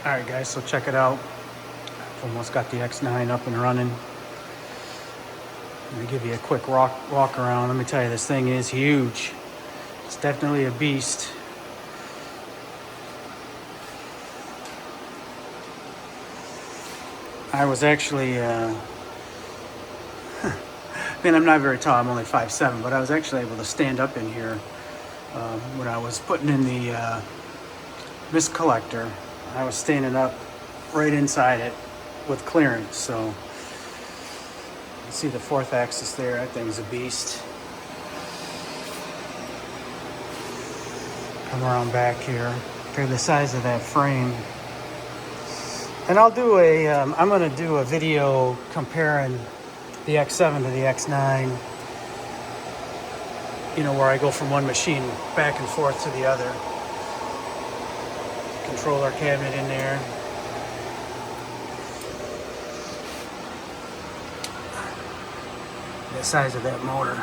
All right, guys, so check it out. I've almost got the X9 up and running. Let me give you a quick walk around. Let me tell you, this thing is huge. It's definitely a beast. I was actually, man, I'm not very tall. I'm only 5'7", but I was actually able to stand up in here when I was putting in the mist collector. I was standing up right inside it with clearance. So you see the 4th axis there. That thing's a beast. Come around back here. They're the size of that frame. And I'll do a, I'm going to do a video comparing the X7 to the X9. You know, where I go from one machine back and forth to the other. Controller cabinet in there. The size of that motor.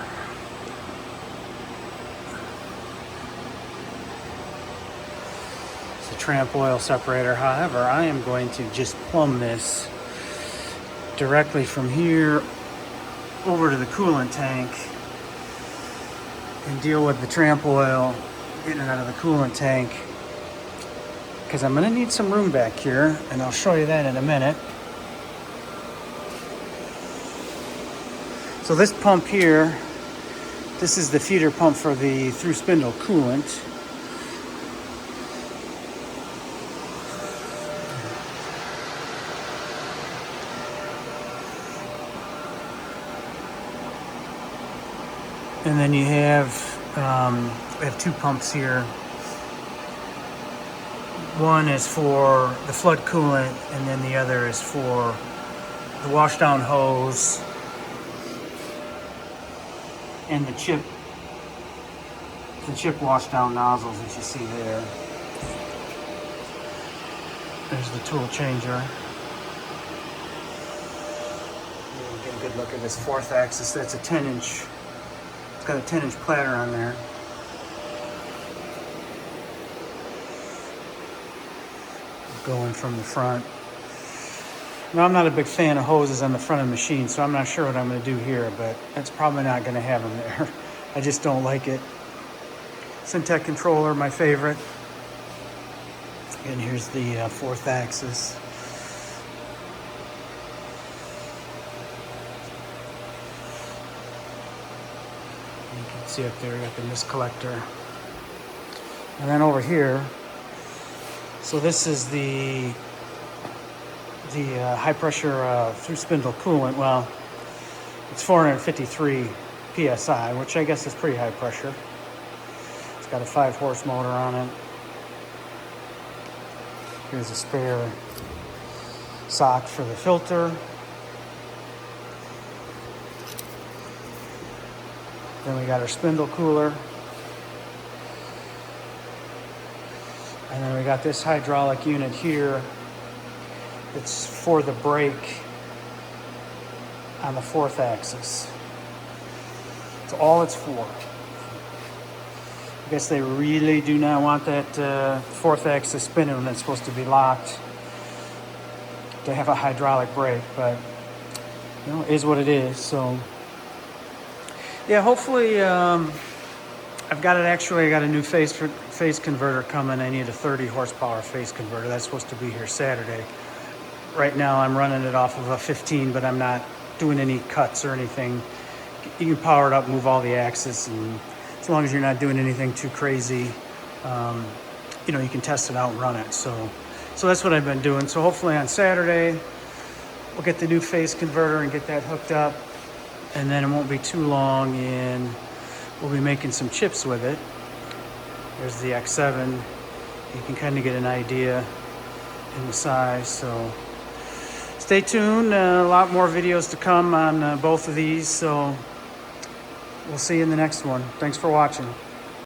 It's a tramp oil separator. However, I am going to just plumb this directly from here over to the coolant tank and deal with the tramp oil getting it out of the coolant tank, because I'm going to need some room back here, and I'll show you that in a minute. So this pump here, this is the feeder pump for the through spindle coolant. And then you have, we have 2 pumps here. One is for the flood coolant, and then the other is for the washdown hose and the chip washdown nozzles that you see there. There's the tool changer. You get a good look at this 4th axis. That's a 10-inch. It's got a 10-inch platter on there. Going from the front. Now, I'm not a big fan of hoses on the front of the machine, so I'm not sure what I'm going to do here, but that's probably not going to have them there. I just don't like it. Syntec controller, my favorite. And here's the 4th axis. You can see up there, we got the mist collector. And then over here, so this is the high pressure through spindle coolant. Well, it's 453 PSI, which I guess is pretty high pressure. It's got a 5-horse motor on it. Here's a spare sock for the filter. Then we got our spindle cooler. And then we got this hydraulic unit here. It's for the brake on the 4th axis. That's all it's for. I guess they really do not want that 4th axis spinning when it's supposed to be locked to have a hydraulic brake, but you know, it is what it is. So yeah, hopefully I've got it. Actually, I got a new phase converter coming. I need a 30 horsepower phase converter. That's supposed to be here Saturday. Right now I'm running it off of a 15, but I'm not doing any cuts or anything. You can power it up, move all the axes, and as long as you're not doing anything too crazy, you know, you can test it out and run it. So that's what I've been doing. So hopefully on Saturday we'll get the new phase converter and get that hooked up, and then it won't be too long and we'll be making some chips with it. There's the X7. You can kind of get an idea in the size. So stay tuned. A lot more videos to come on both of these. So we'll see you in the next one. Thanks for watching.